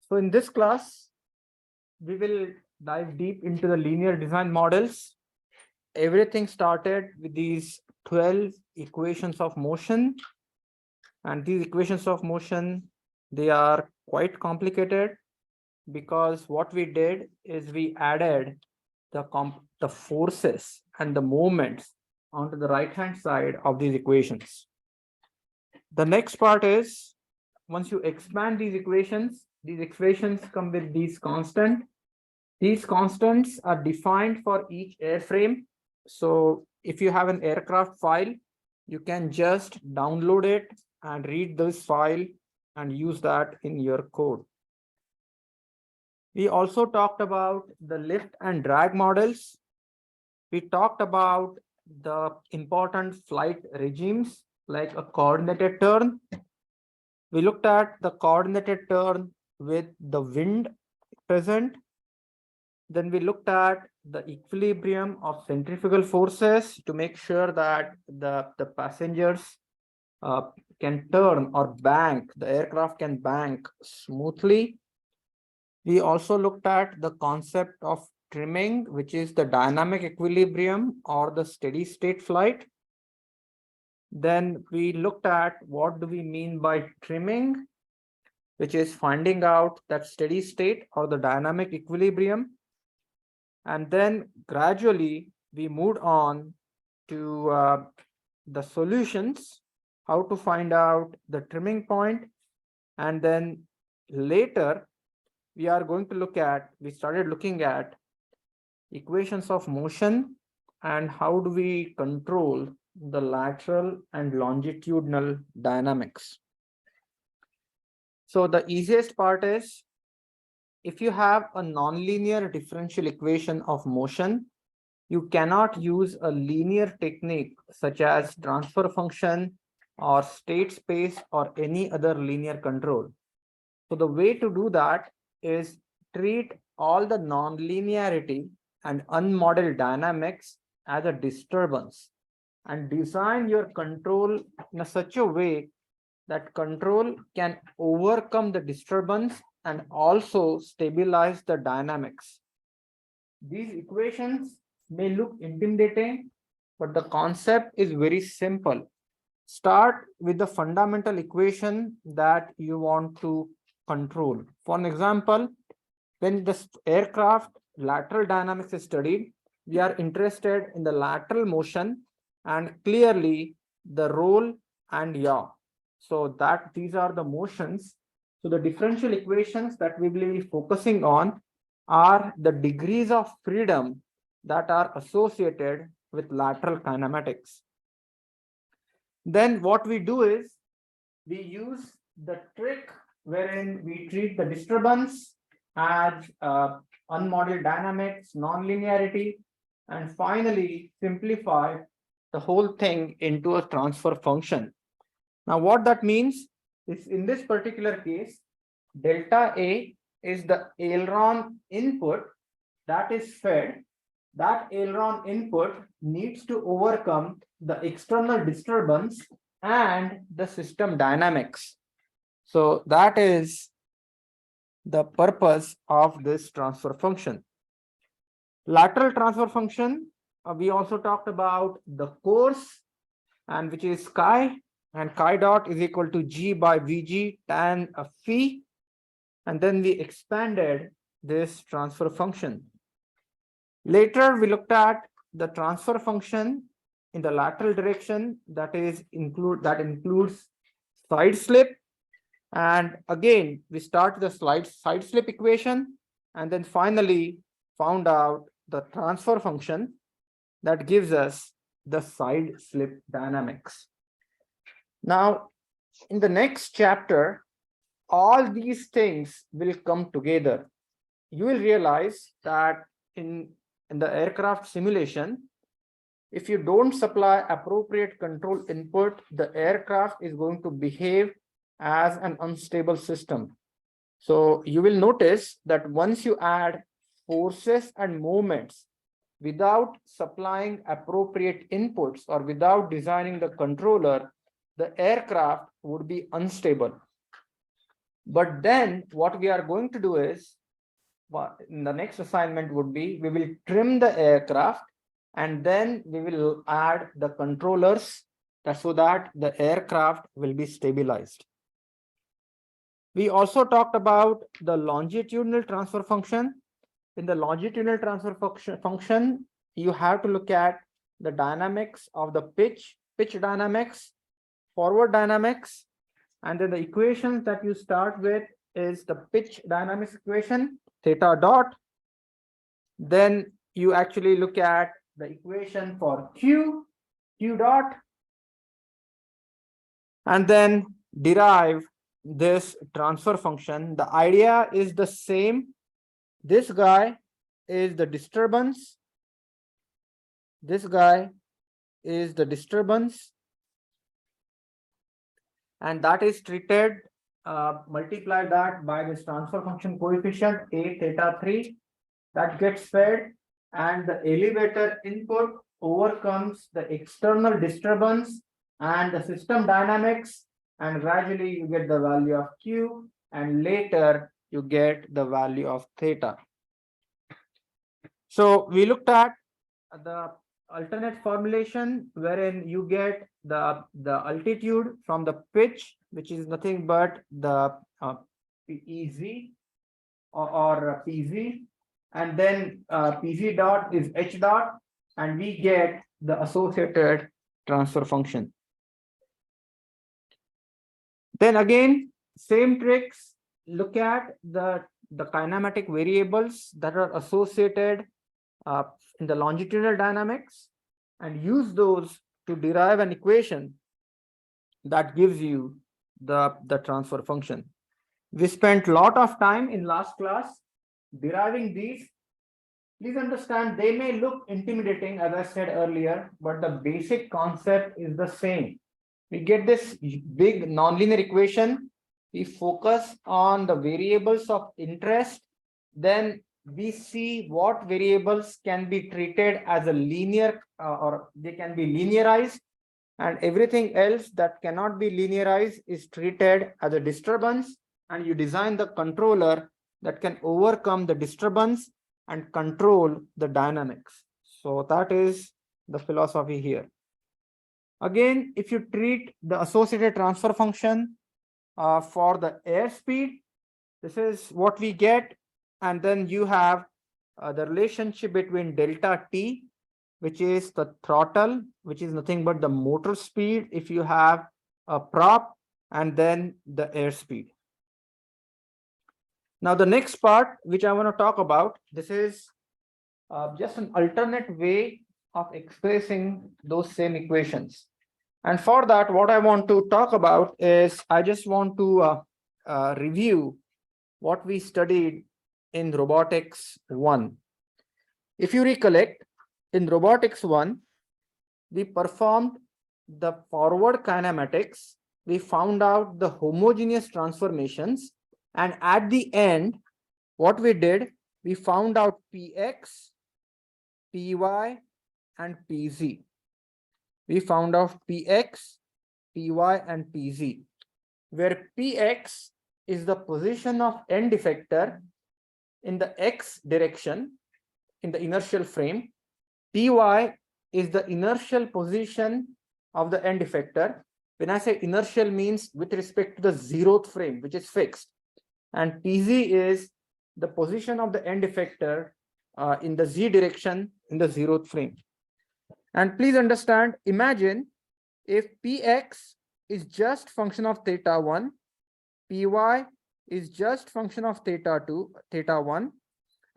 So in this class, we will dive deep into the linear design models. Everything started with these 12 equations of motion. And these equations of motion, they are quite complicated because what we did is we added the forces and the moments onto the right-hand side of these equations. The next part is once you expand these equations come with these constant. These constants are defined for each airframe. So if you have an aircraft file, you can just download it and read this file and use that in your code. We also talked about the lift and drag models. We talked about the important flight regimes like a coordinated turn. We looked at the coordinated turn with the wind present. Then we looked at the equilibrium of centrifugal forces to make sure that the passengers can turn or bank, the aircraft can bank smoothly. We also looked at the concept of trimming, which is the dynamic equilibrium or the steady state flight. Then we looked at what do we mean by trimming, which is finding out that steady state or the dynamic equilibrium. And then gradually we moved on to the solutions, how to find out the trimming point. And then later we are going to we started looking at equations of motion and how do we control the lateral and longitudinal dynamics. So the easiest part is if you have a nonlinear differential equation of motion, you cannot use a linear technique such as transfer function or state space or any other linear control. So the way to do that is treat all the nonlinearity and unmodeled dynamics as a disturbance and design your control in such a way that control can overcome the disturbance and also stabilize the dynamics. These equations may look intimidating, but the concept is very simple. Start with the fundamental equation that you want to control. For an example, when this aircraft lateral dynamics is studied, we are interested in the lateral motion and clearly the roll and yaw. So that these are the motions. So the differential equations that we will be focusing on are the degrees of freedom that are associated with lateral kinematics. Then what we do is we use the trick wherein we treat the disturbance as unmodeled dynamics, nonlinearity, and finally simplify the whole thing into a transfer function. Now, what that means is in this particular case, delta A is the aileron input that is fed. That aileron input needs to overcome the external disturbance and the system dynamics. So that is the purpose of this transfer function. Lateral transfer function, we also talked about the course, and which is chi, and chi dot is equal to G by Vg tan phi. And then we expanded this transfer function. Later, we looked at the transfer function in the lateral direction that includes side slip. And again, we start the side slip equation and then finally found out the transfer function that gives us the side slip dynamics. Now, in the next chapter, all these things will come together. You will realize that in the aircraft simulation, if you don't supply appropriate control input, the aircraft is going to behave as an unstable system. So you will notice that once you add forces and moments without supplying appropriate inputs or without designing the controller, the aircraft would be unstable. But then what we are going to do is, in the next assignment would be, we will trim the aircraft and then we will add the controllers so that the aircraft will be stabilized. We also talked about the longitudinal transfer function. In the longitudinal transfer function, you have to look at the dynamics of the pitch dynamics, forward dynamics, and then the equations that you start with is the pitch dynamics equation, theta dot. Then you actually look at the equation for Q dot, and then derive this transfer function. The idea is the same. This guy is the disturbance. This guy is the disturbance. And that is treated, multiply that by this transfer function coefficient A theta 3 that gets fed, and the elevator input overcomes the external disturbance and the system dynamics, and gradually you get the value of Q, and later you get the value of theta. So we looked at the alternate formulation wherein you get the altitude from the pitch, which is nothing but the PZ or PZ, and then PZ dot is H dot, and we get the associated transfer function. Then again, same tricks, look at the kinematic variables that are associated in the longitudinal dynamics and use those to derive an equation that gives you the transfer function. We spent a lot of time in last class deriving these. Please understand, they may look intimidating, as I said earlier, but the basic concept is the same. We get this big nonlinear equation, we focus on the variables of interest, then we see what variables can be treated as a linear or they can be linearized, and everything else that cannot be linearized is treated as a disturbance, and you design the controller that can overcome the disturbance and control the dynamics. So that is the philosophy here. Again, if you treat the associated transfer function for the airspeed, this is what we get. And then you have the relationship between delta T, which is the throttle, which is nothing but the motor speed if you have a prop, and then the airspeed. Now, the next part, which I want to talk about, this is just an alternate way of expressing those same equations. And for that, what I want to talk about is I just want to review what we studied in robotics 1. If you recollect, in robotics 1, we performed the forward kinematics. We found out the homogeneous transformations. And at the end, what we did, we found out Px, Py, and Pz. We found out Px, Py, and Pz, where Px is the position of end effector in the x direction in the inertial frame. Py is the inertial position of the end effector. When I say inertial, means with respect to the zeroth frame, which is fixed. And Pz is the position of the end effector in the z direction in the zeroth frame. And please understand, imagine if Px is just function of theta 1, Py is just function of theta 2, theta 1,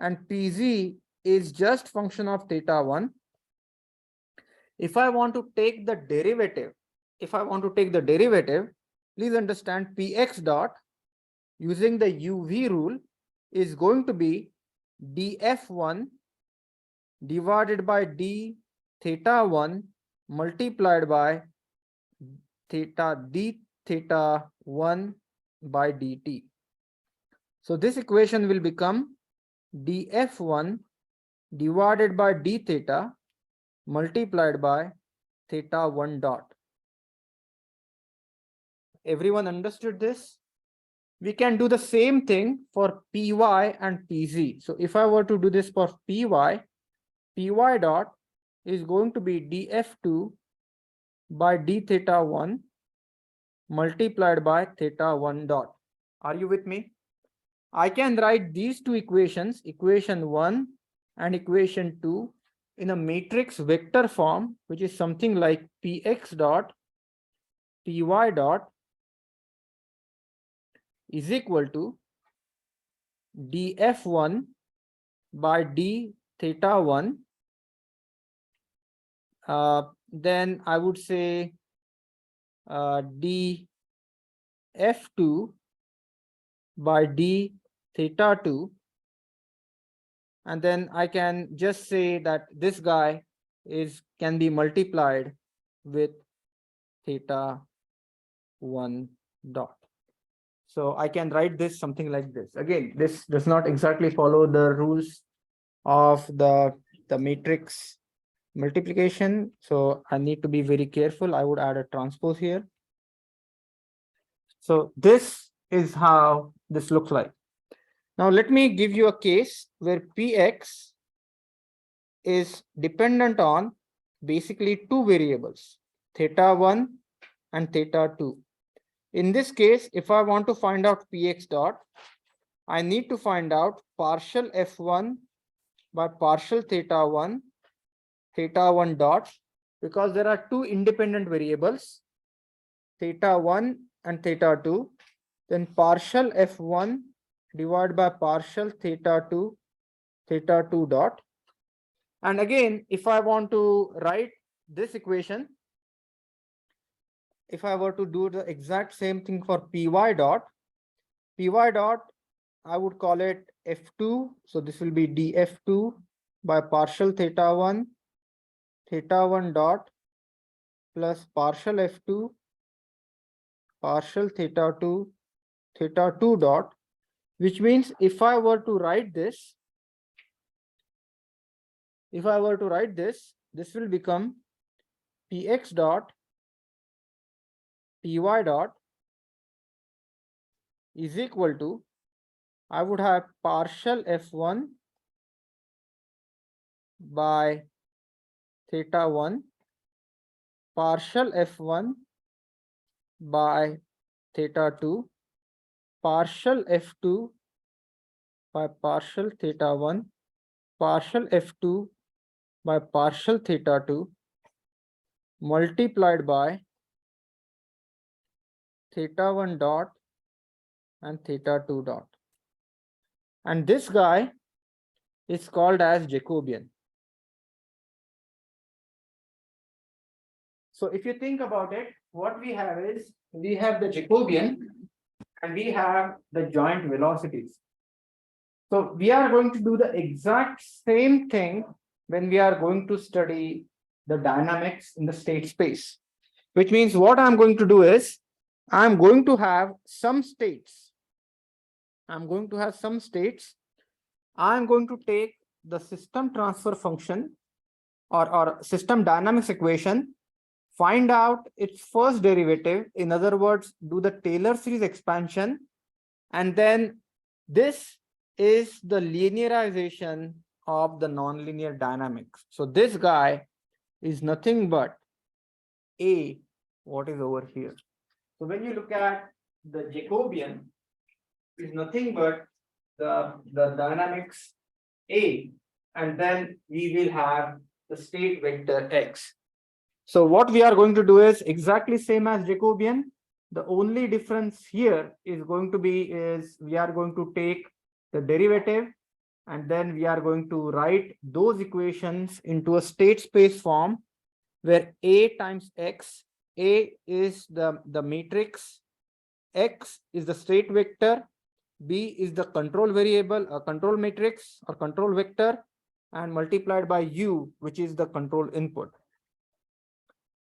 and Pz is just function of theta 1. If I want to take the derivative, please understand Px dot using the UV rule is going to be df1 divided by d theta 1 multiplied by theta d theta 1 by dt. So this equation will become df1 divided by d theta multiplied by theta 1 dot. Everyone understood this? We can do the same thing for Py and Pz. So if I were to do this for Py dot is going to be df2 by d theta 1 multiplied by theta 1 dot. Are you with me? I can write these two equations, equation 1 and equation 2, in a matrix vector form, which is something like Px dot Py dot is equal to df1 by d theta 1. Then I would say df2 by d theta 2. And then I can just say that this guy can be multiplied with theta 1 dot. So I can write this something like this. Again, this does not exactly follow the rules of the matrix multiplication. So I need to be very careful. I would add a transpose here. So this is how this looks like. Now let me give you a case where Px is dependent on basically two variables, theta 1 and theta 2. In this case, if I want to find out Px dot, I need to find out partial f1 by partial theta 1 dot, because there are two independent variables, theta 1 and theta 2. Then partial f1 divided by partial theta 2 dot. And again, if I want to write this equation, if I were to do the exact same thing for Py dot, I would call it f2. So this will be df2 by partial theta 1 dot plus partial f2 partial theta 2 dot, which means if I were to write this, this will become Px dot Py dot is equal to, I would have partial f1 by theta 1 partial f1 by theta 2 partial f2 by partial theta 1 partial f2 by partial theta 2 multiplied by theta 1 dot and theta 2 dot. And this guy is called as Jacobian. So if you think about it, what we have is, we have the Jacobian and we have the joint velocities. So we are going to do the exact same thing when we are going to study the dynamics in the state space, which means what I'm going to do is, I'm going to have some states. I'm going to take the system transfer function or system dynamics equation, find out its first derivative. In other words, do the Taylor series expansion. And then this is the linearization of the nonlinear dynamics. So this guy is nothing but A, what is over here. So when you look at the Jacobian, is nothing but the dynamics A, and then we will have the state vector X. So what we are going to do is exactly same as Jacobian. The only difference here is going to be we are going to take the derivative and then we are going to write those equations into a state space form where A times X, A is the matrix, X is the state vector, B is the control variable, control matrix or control vector, and multiplied by U, which is the control input.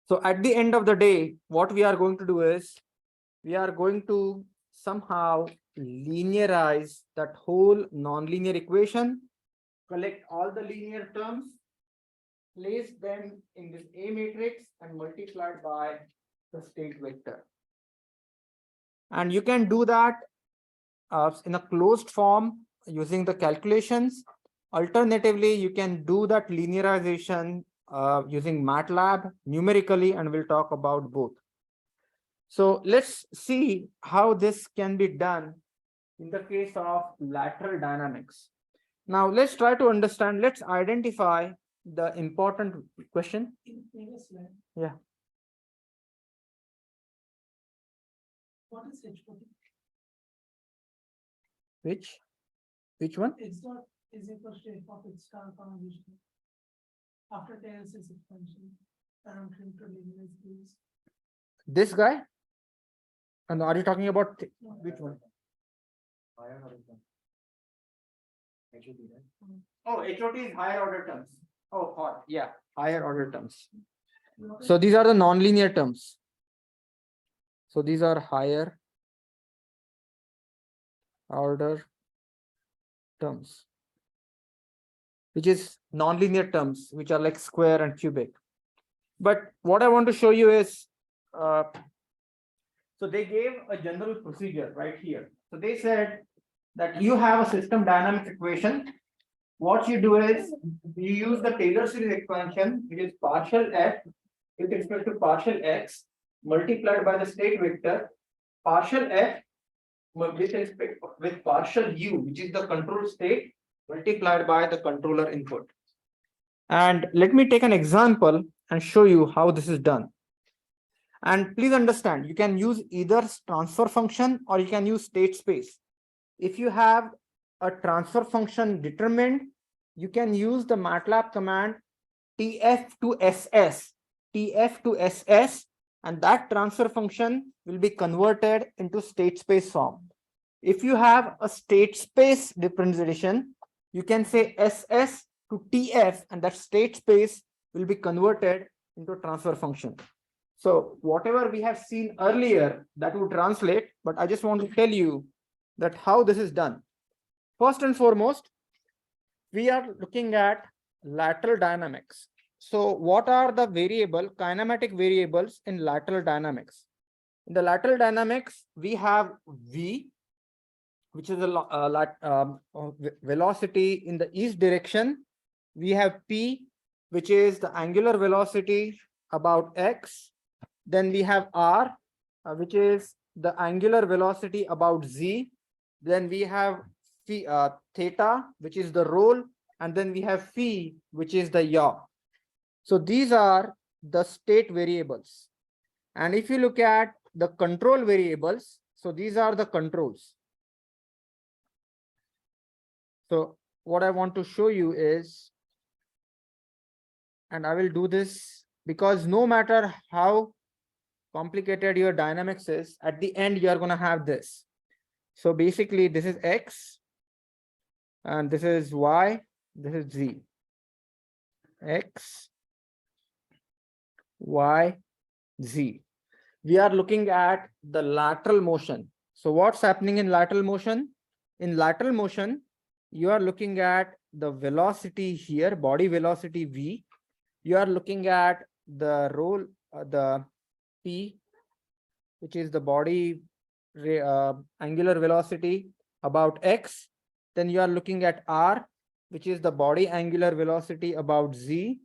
So at the end of the day, what we are going to do is, we are going to somehow linearize that whole nonlinear equation, collect all the linear terms, place them in this A matrix and multiplied by the state vector. And you can do that in a closed form using the calculations. Alternatively, you can do that linearization using MATLAB numerically, and we'll talk about both. So let's see how this can be done in the case of lateral dynamics. Now let's try to understand, let's identify the important question. Yeah. What is H40? Which one? It's not is equal to f of its transformation after Taylor's expansion around linear. This guy? And are you talking about which one? Oh, HOT is higher order terms. Oh, yeah, higher order terms. So these are the nonlinear terms. So these are higher order terms, which is nonlinear terms, which are like square and cubic. But what I want to show you is, so they gave a general procedure right here. So they said that you have a system dynamics equation. What you do is you use the Taylor series expansion, which is partial f with respect to partial x multiplied by the state vector, partial f with respect with partial u, which is the control state, multiplied by the controller input. And let me take an example and show you how this is done. And please understand, you can use either transfer function or you can use state space. If you have a transfer function determined, you can use the MATLAB command tf to ss, and that transfer function will be converted into state space form. If you have a state space representation, you can say ss to tf, and that state space will be converted into transfer function. So whatever we have seen earlier, that would translate, but I just want to tell you that how this is done. First and foremost, we are looking at lateral dynamics. So what are the kinematic variables in lateral dynamics? In the lateral dynamics, we have V, which is a velocity in the east direction. We have P, which is the angular velocity about x. Then we have R, which is the angular velocity about z. Then we have theta, which is the roll, and then we have phi, which is the yaw. So these are the state variables. And if you look at the control variables, so these are the controls. So what I want to show you is, and I will do this because no matter how complicated your dynamics is, at the end you are going to have this. So basically this is x and this is y, this is z. X, y, z. We are looking at the lateral motion. So what's happening in lateral motion? In lateral motion, you are looking at the velocity here, body velocity v. You are looking at the roll, the p, which is the body angular velocity about x. Then you are looking at r, which is the body angular velocity about z.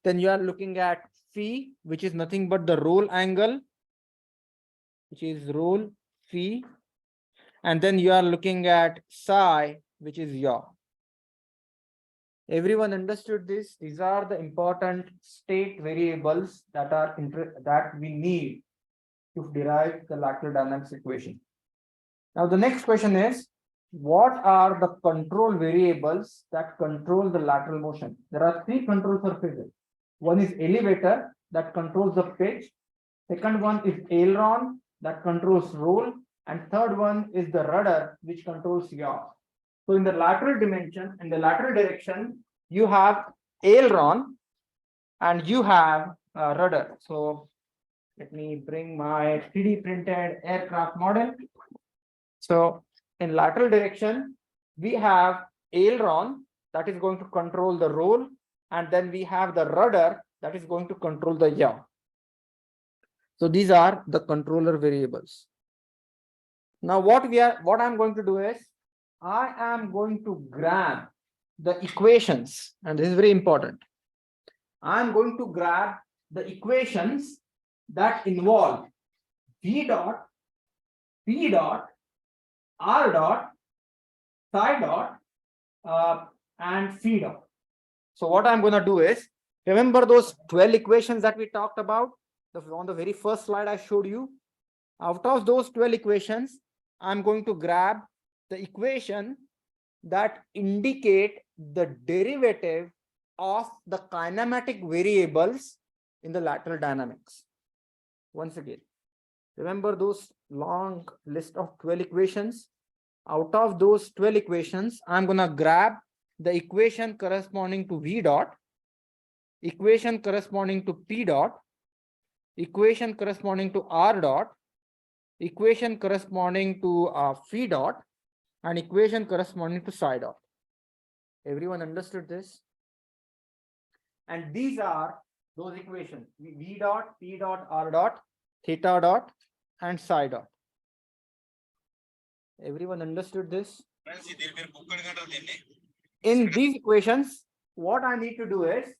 Then you are looking at phi, which is nothing but the roll angle, which is roll phi. And then you are looking at psi, which is yaw. Everyone understood this? These are the important state variables that are that we need to derive the lateral dynamics equation. Now the next question is, what are the control variables that control the lateral motion? There are three control surfaces. One is elevator that controls the pitch. Second one is aileron that controls roll. And third one is the rudder, which controls yaw. So in the lateral dimension, in the lateral direction, you have aileron and you have rudder. So let me bring my 3D printed aircraft model. So in lateral direction, we have aileron that is going to control the roll, and then we have the rudder that is going to control the yaw. So these are the controller variables. Now what I'm going to do is I am going to grab the equations, and this is very important. I'm going to grab the equations that involve V dot, P dot, R dot, psi dot, and phi dot. So what I'm going to do is, remember those 12 equations that we talked about on the very first slide I showed you? Out of those 12 equations, I'm going to grab the equation that indicate the derivative of the kinematic variables in the lateral dynamics. Once again, remember those long list of 12 equations? Out of those 12 equations, I'm going to grab the equation corresponding to V dot, equation corresponding to P dot, equation corresponding to R dot, equation corresponding to phi dot, and equation corresponding to psi dot. Everyone understood this? And these are those equations: V dot, P dot, R dot, theta dot, and psi dot. Everyone understood this? In these equations, what I need to do is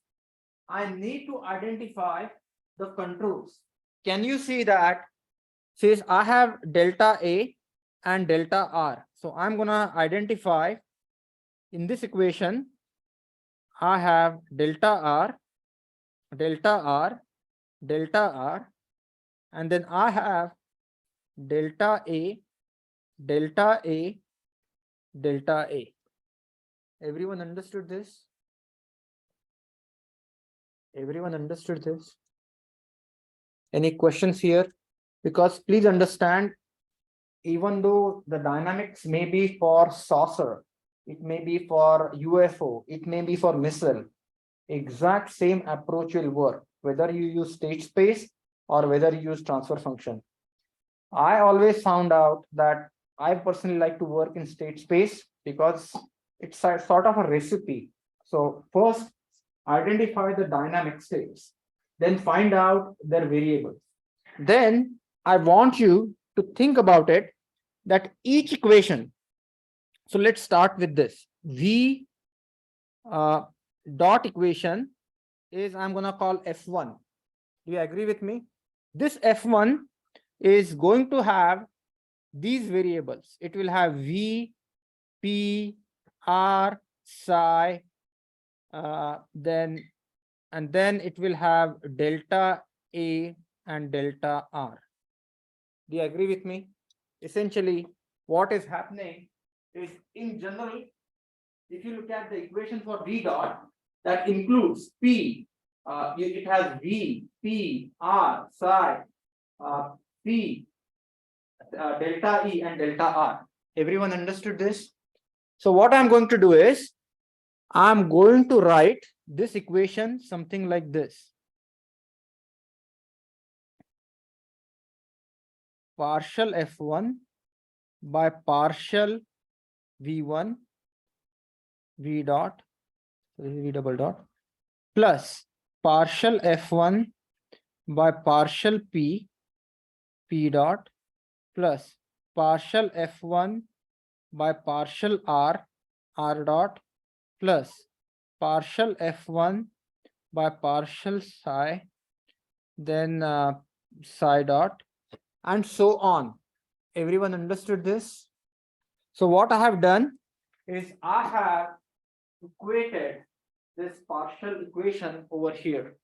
I need to identify the controls. Can you see that? Says I have delta A and delta R. So I'm gonna identify in this equation, I have delta R, delta R, delta R, and then I have delta A, delta A, delta A. Everyone understood this? Everyone understood this? Any questions here? Because please understand, even though the dynamics may be for saucer, it may be for UFO, it may be for missile, exact same approach will work, whether you use state space or whether you use transfer function. I always found out that I personally like to work in state space because it's a sort of a recipe. So first, identify the dynamic states, then find out their variables. Then I want you to think about it, that each equation. So let's start with this. V dot equation is, I'm going to call F1. Do you agree with me? This F1 is going to have these variables. It will have V, P, R, psi, then it will have delta A and delta R. Do you agree with me? Essentially, what is happening is, in general, if you look at the equation for V dot, that includes P, it has V, P, R, psi, P, delta E and delta R. Everyone understood this? So what I'm going to do is, I'm going to write this equation something like this. Partial F1 by partial V1, V dot, V double dot, plus partial F1 by partial P, P dot, plus partial F1 by partial R, R dot, plus partial F1 by partial psi, then psi dot, and so on. Everyone understood this? So what I have done is I have equated this partial equation over here.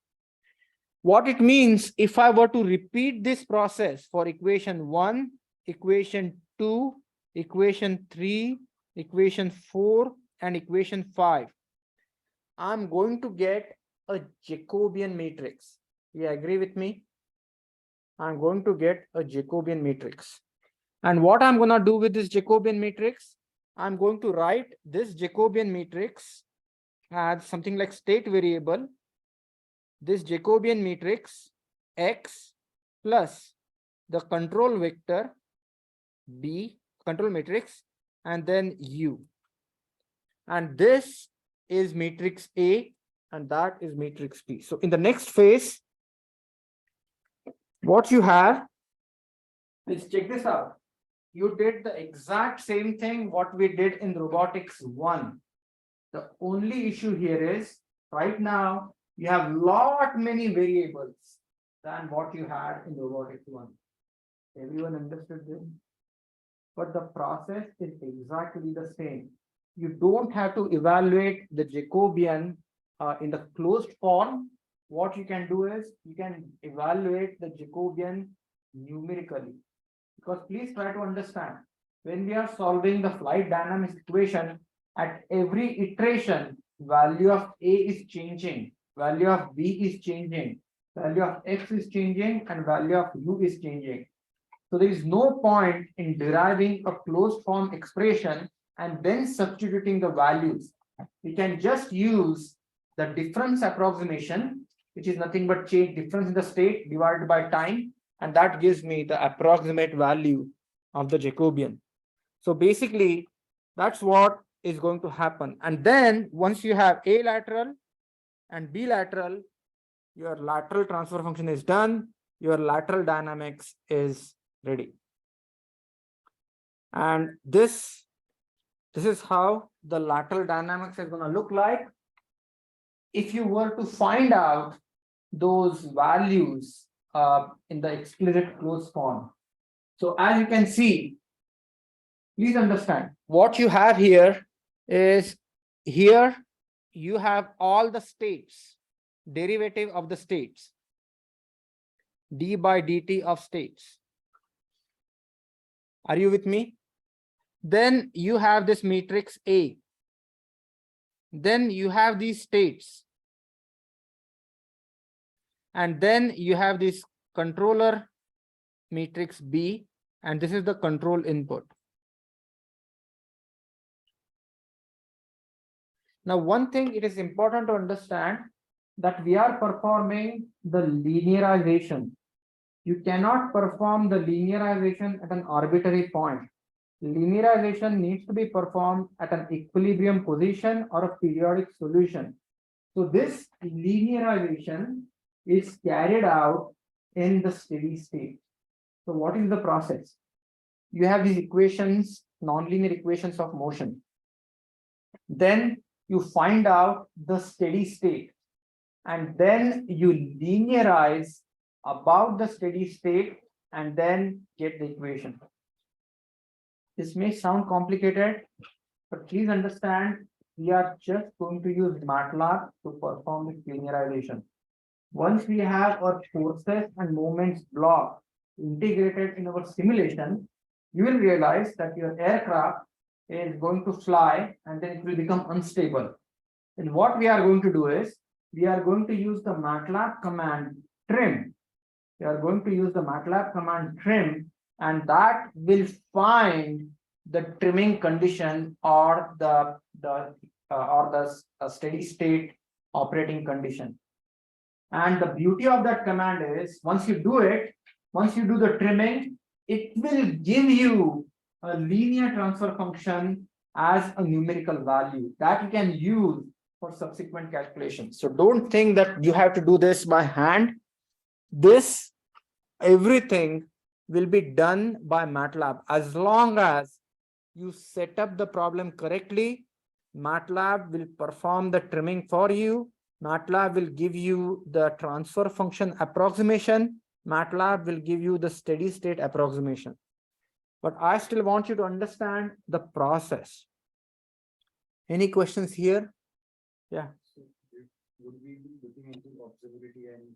What it means, if I were to repeat this process for equation 1, equation 2, equation 3, equation 4, and equation 5, I'm going to get a Jacobian matrix. You agree with me? I'm going to get a Jacobian matrix. And what I'm going to do with this Jacobian matrix, I'm going to write this Jacobian matrix as something like state variable, this Jacobian matrix X plus the control vector B, control matrix, and then U. And this is matrix A, and that is matrix P. So in the next phase, what you have is, check this out. you did the exact same thing what we did in robotics 1. The only issue here is right now you have lot many variables than what you had in robotics 1. Everyone understood this? But the process is exactly the same. You don't have to evaluate the Jacobian in the closed form. What you can do is you can evaluate the Jacobian numerically. Because please try to understand, when we are solving the flight dynamics equation, at every iteration, value of A is changing, value of B is changing, value of X is changing, and value of U is changing. So there is no point in deriving a closed form expression and then substituting the values. We can just use the difference approximation, which is nothing but change difference in the state divided by time, and that gives me the approximate value of the Jacobian. So basically, that's what is going to happen. And then once you have A lateral and B lateral, your lateral transfer function is done, your lateral dynamics is ready. And this is how the lateral dynamics is going to look like. If you were to find out those values in the explicit closed form. So as you can see, please understand what you have here is here you have all the states, derivative of the states, d by dt of states. Are you with me? Then you have this matrix A. Then you have these states. And then you have this controller matrix B, and this is the control input. Now, one thing it is important to understand that we are performing the linearization. You cannot perform the linearization at an arbitrary point. Linearization needs to be performed at an equilibrium position or a periodic solution. So this linearization is carried out in the steady state. So what is the process? You have these equations, nonlinear equations of motion. Then you find out the steady state, and then you linearize about the steady state and then get the equation. This may sound complicated, but please understand, we are just going to use MATLAB to perform this linearization. Once we have our forces and moments block integrated in our simulation, you will realize that your aircraft is going to fly and then it will become unstable. And what we are going to do is, we are going to use the MATLAB command trim. We are going to use the MATLAB command trim, and that will find the trimming condition or the steady state operating condition. And the beauty of that command is, once you do it, once you do the trimming, it will give you a linear transfer function as a numerical value that you can use for subsequent calculations. So don't think that you have to do this by hand. This, everything will be done by MATLAB. As long as you set up the problem correctly, MATLAB will perform the trimming for you. MATLAB will give you the transfer function approximation. MATLAB will give you the steady state approximation. But I still want you to understand the process. Any questions here? Yeah. Would we be looking into observability and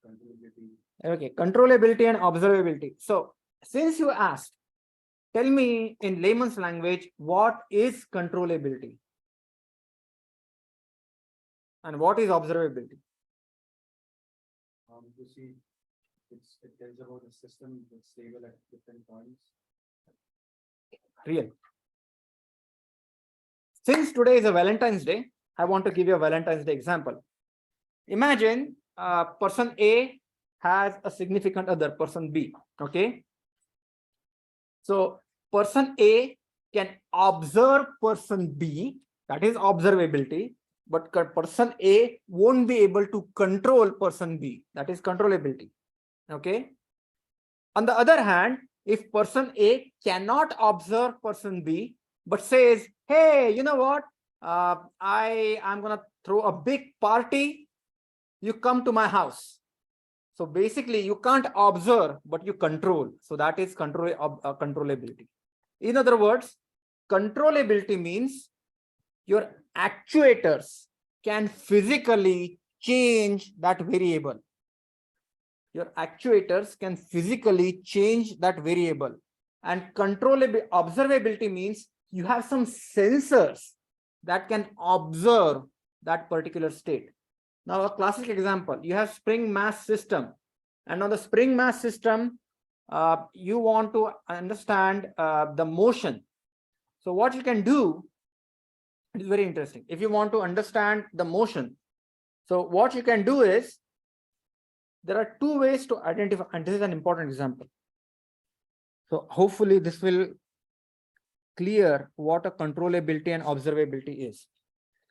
controllability? Okay, controllability and observability. So since you asked, tell me in layman's language, what is controllability? And what is observability? You see, it tells about a system that's stable at different points. Real. Since today is a Valentine's Day, I want to give you a Valentine's Day example. Imagine person A has a significant other, person B. Okay. So person A can observe person B, that is observability, but person A won't be able to control person B, that is controllability. Okay. On the other hand, if person A cannot observe person B, but says, hey, you know what? I'm gonna throw a big party. You come to my house. So basically, you can't observe, but you control. So that is controllability. In other words, controllability means your actuators can physically change that variable. Your actuators can physically change that variable. And observability means you have some sensors that can observe that particular state. Now, a classic example, you have spring mass system. And on the spring mass system, you want to understand the motion. So what you can do, it is very interesting. If you want to understand the motion, so what you can do is, there are two ways to identify, and this is an important example. So hopefully this will clear what a controllability and observability is.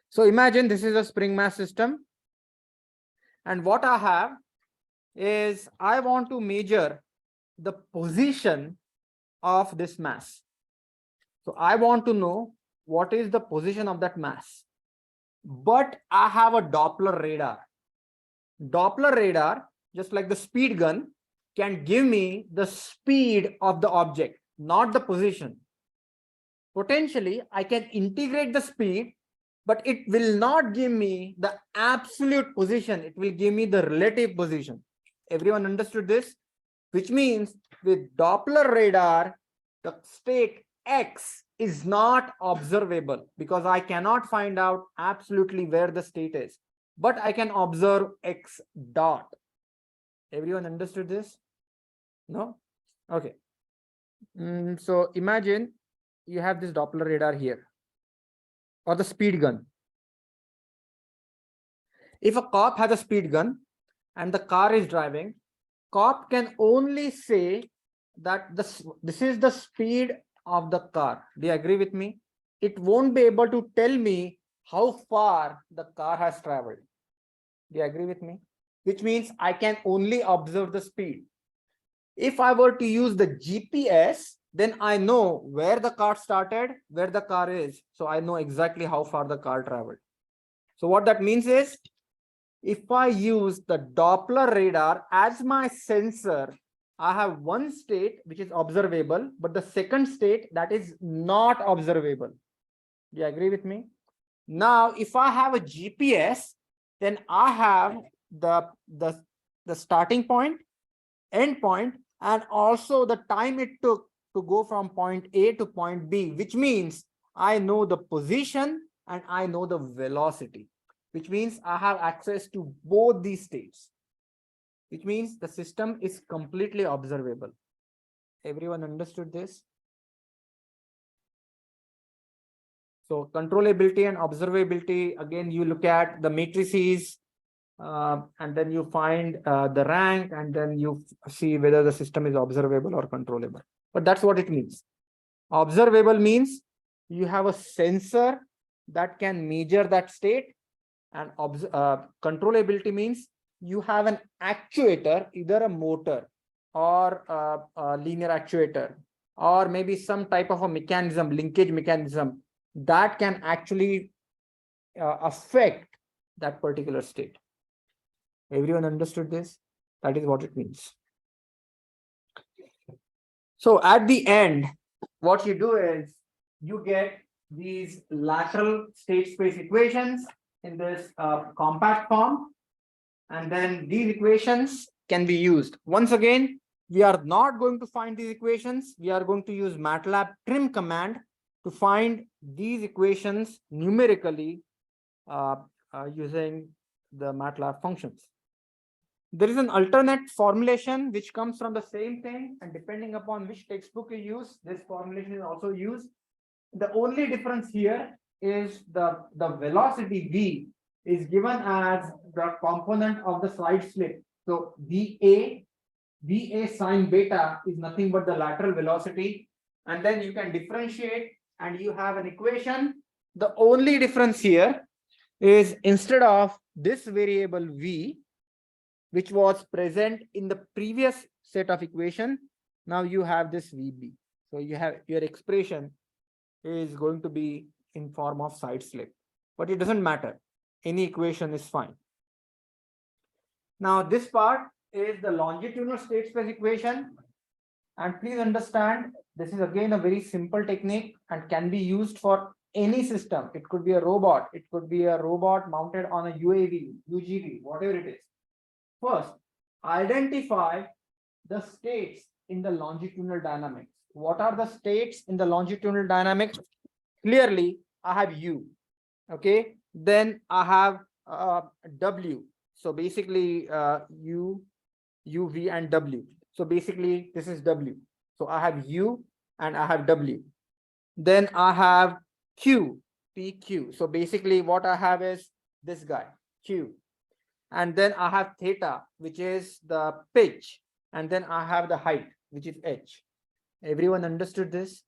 So imagine this is a spring mass system. And what I have is I want to measure the position of this mass. So I want to know what is the position of that mass. But I have a Doppler radar. Doppler radar, just like the speed gun, can give me the speed of the object, not the position. Potentially, I can integrate the speed, but it will not give me the absolute position. It will give me the relative position. Everyone understood this? Which means with Doppler radar, the state X is not observable because I cannot find out absolutely where the state is, but I can observe X dot. Everyone understood this? No? Okay. So imagine you have this Doppler radar here, or the speed gun. If a cop has a speed gun and the car is driving, cop can only say that this is the speed of the car. Do you agree with me? It won't be able to tell me how far the car has traveled. Do you agree with me? Which means I can only observe the speed. If I were to use the GPS, then I know where the car started, where the car is. So I know exactly how far the car traveled. So what that means is, if I use the Doppler radar as my sensor, I have one state which is observable, but the second state that is not observable. Do you agree with me? Now, if I have a GPS, then I have the starting point, end point, and also the time it took to go from point A to point B, which means I know the position and I know the velocity, which means I have access to both these states, which means the system is completely observable. Everyone understood this? So controllability and observability, again, you look at the matrices, and then you find the rank, and then you see whether the system is observable or controllable. But that's what it means. Observable means you have a sensor that can measure that state, and controllability means you have an actuator, either a motor or a linear actuator, or maybe some type of a mechanism, linkage mechanism, that can actually affect that particular state. Everyone understood this? That is what it means. So at the end, what you do is you get these lateral state space equations in this compact form, and then these equations can be used. Once again, we are not going to find these equations. We are going to use MATLAB trim command to find these equations numerically using the MATLAB functions. There is an alternate formulation which comes from the same thing, and depending upon which textbook you use, this formulation is also used. The only difference here is the velocity v is given as the component of the side slip. So VA sine beta is nothing but the lateral velocity, and then you can differentiate and you have an equation. The only difference here is, instead of this variable v, which was present in the previous set of equation, Now you have this VB. So you have your expression is going to be in form of side slip, but it doesn't matter. Any equation is fine. Now this part is the longitudinal state space equation. And please understand, this is again a very simple technique and can be used for any system. It could be a robot. It could be a robot mounted on a UAV, UGV, whatever it is. First, identify the states in the longitudinal dynamics. What are the states in the longitudinal dynamics? Clearly, I have U. Okay. Then I have W. So basically, U, V, and W. So basically, this is W. So I have U and I have W. Then I have Q, PQ. So basically, what I have is this guy, Q. And then I have theta, which is the pitch. And then I have the height, which is H. Everyone understood this?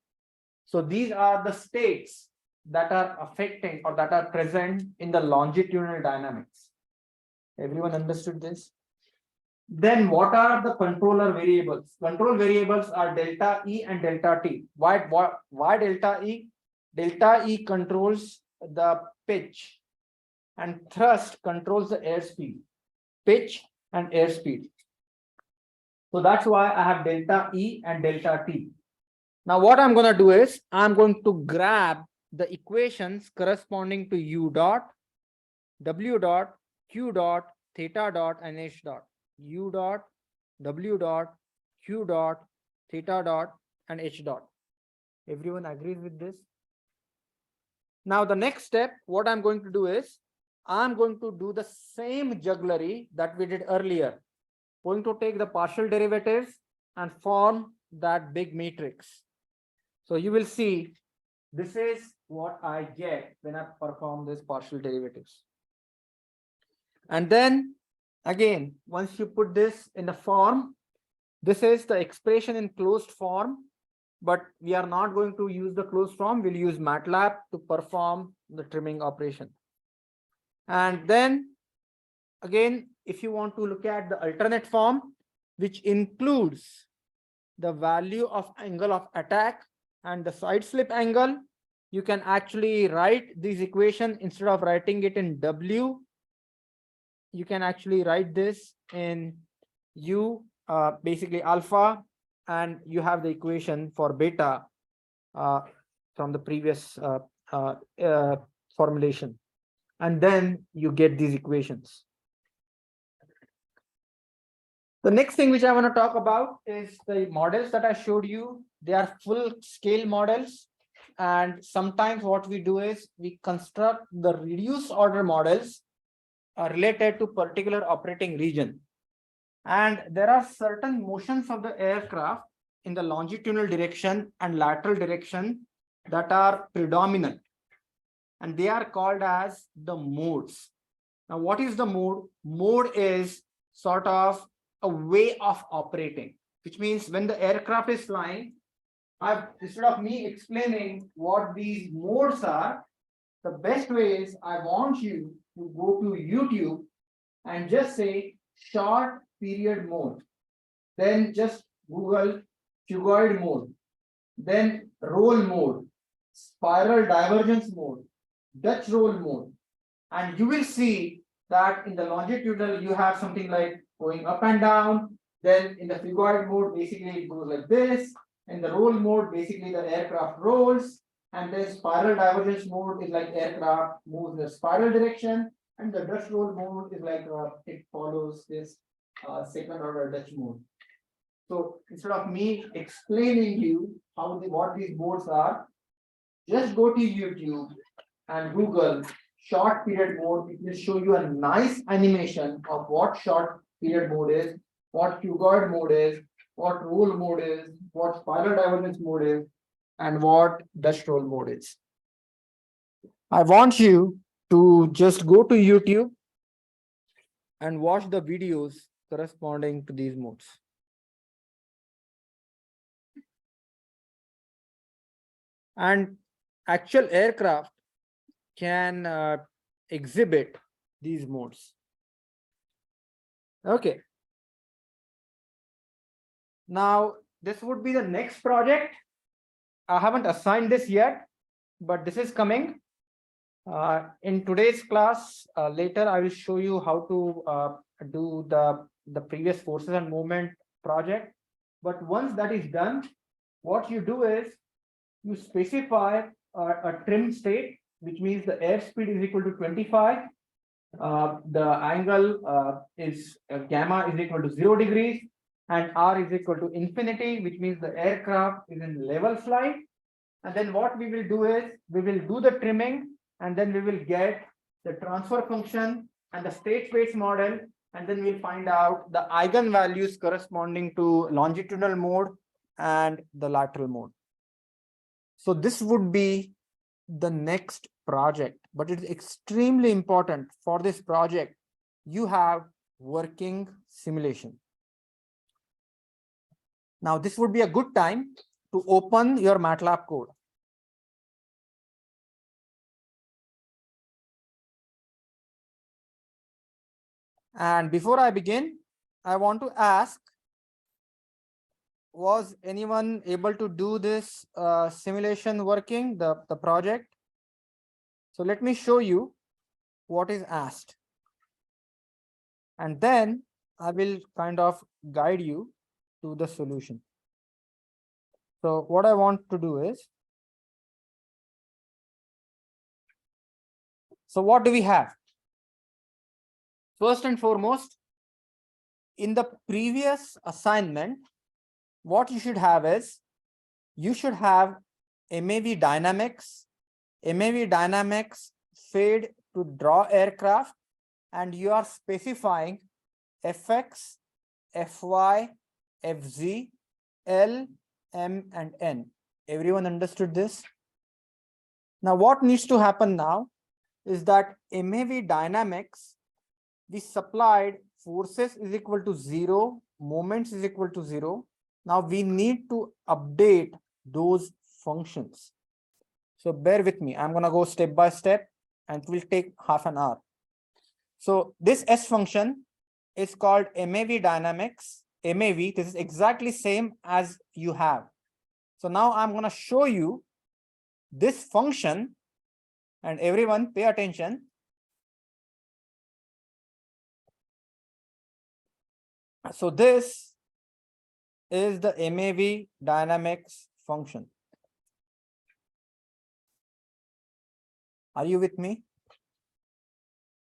So these are the states that are affecting or that are present in the longitudinal dynamics. Everyone understood this? Then what are the controller variables? Control variables are delta E and delta T. Why delta E? Delta E controls the pitch and thrust controls the airspeed, pitch and airspeed. So that's why I have delta E and delta T. Now what I'm going to do is I'm going to grab the equations corresponding to U dot, W dot, Q dot, theta dot, and H dot. U dot, W dot, Q dot, theta dot, and H dot. Everyone agrees with this? Now the next step, what I'm going to do is I'm going to do the same jugglery that we did earlier. Going to take the partial derivatives and form that big matrix. So you will see this is what I get when I perform this partial derivatives. And then again, once you put this in the form, this is the expression in closed form, but we are not going to use the closed form. We'll use MATLAB to perform the trimming operation. And then again, if you want to look at the alternate form, which includes the value of angle of attack and the side slip angle, you can actually write this equation instead of writing it in W. You can actually write this in U, basically alpha, and you have the equation for beta from the previous formulation. And then you get these equations. The next thing which I want to talk about is the models that I showed you. They are full scale models. And sometimes what we do is we construct the reduced order models related to particular operating region. And there are certain motions of the aircraft in the longitudinal direction and lateral direction that are predominant. And they are called as the modes. Now, what is the mode? Mode is sort of a way of operating, which means when the aircraft is flying, instead of me explaining what these modes are, the best way is I want you to go to YouTube and just say short period mode. Then just Google cuboid mode, then roll mode, spiral divergence mode, Dutch roll mode. And you will see that in the longitudinal, you have something like going up and down. Then in the cuboid mode, basically it goes like this. In the roll mode, basically the aircraft rolls. And then spiral divergence mode is like aircraft moves in the spiral direction. And the Dutch roll mode is like it follows this second order Dutch mode. So instead of me explaining you what these modes are, just go to YouTube and Google short period mode. It will show you a nice animation of what short period mode is, what cuboid mode is, what roll mode is, what spiral divergence mode is, and what Dutch roll mode is. I want you to just go to YouTube and watch the videos corresponding to these modes. And actual aircraft can exhibit these modes. Okay. Now, this would be the next project. I haven't assigned this yet, but this is coming. In today's class, later I will show you how to do the previous forces and movement project. But once that is done, what you do is you specify a trim state, which means the airspeed is equal to 25. The angle is gamma is equal to 0 degrees, and R is equal to infinity, which means the aircraft is in level flight. And then what we will do is we will do the trimming, and then we will get the transfer function and the state space model, and then we'll find out the eigenvalues corresponding to longitudinal mode and the lateral mode. So this would be the next project, but it's extremely important for this project. You have working simulation. Now, this would be a good time to open your MATLAB code. And before I begin, I want to ask, was anyone able to do this simulation working, the project? So let me show you what is asked. And then I will kind of guide you to the solution. So what I want to do is, so what do we have? First and foremost, in the previous assignment, what you should have is, you should have MAV dynamics fade to draw aircraft, and you are specifying Fx, Fy, Fz, L, M, and N. Everyone understood this? Now, what needs to happen now is that MAV dynamics, we supplied forces is equal to 0, moments is equal to 0. Now we need to update those functions. So bear with me. I'm going to go step by step, and it will take half an hour. So this S function is called MAV dynamics. MAV, this is exactly same as you have. So now I'm going to show you this function, and everyone pay attention. So this is the MAV dynamics function. Are you with me?